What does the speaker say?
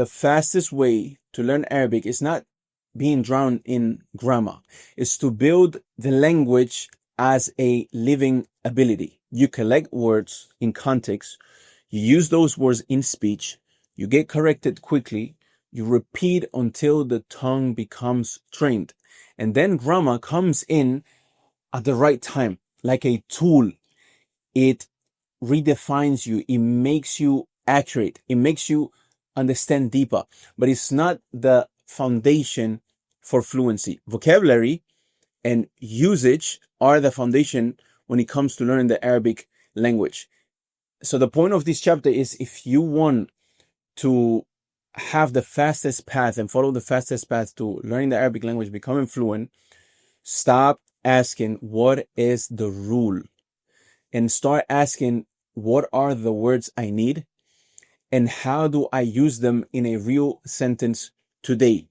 The fastest way to learn Arabic is not being drowned in grammar. It's to build the language as a living ability. You collect words in context. You use those words in speech. You get corrected quickly. You repeat until the tongue becomes trained. And then grammar comes in at the right time, like a tool. It redefines you. It makes you accurate. It makes you understand deeper. But it's not the foundation for fluency. Vocabulary and usage are the foundation when it comes to learning the Arabic language. So the point of this chapter is, if you want to have the fastest path and follow the fastest path to learning the Arabic language, becoming fluent, stop asking what is the rule and start asking what are the words I need and how do I use them in a real sentence today.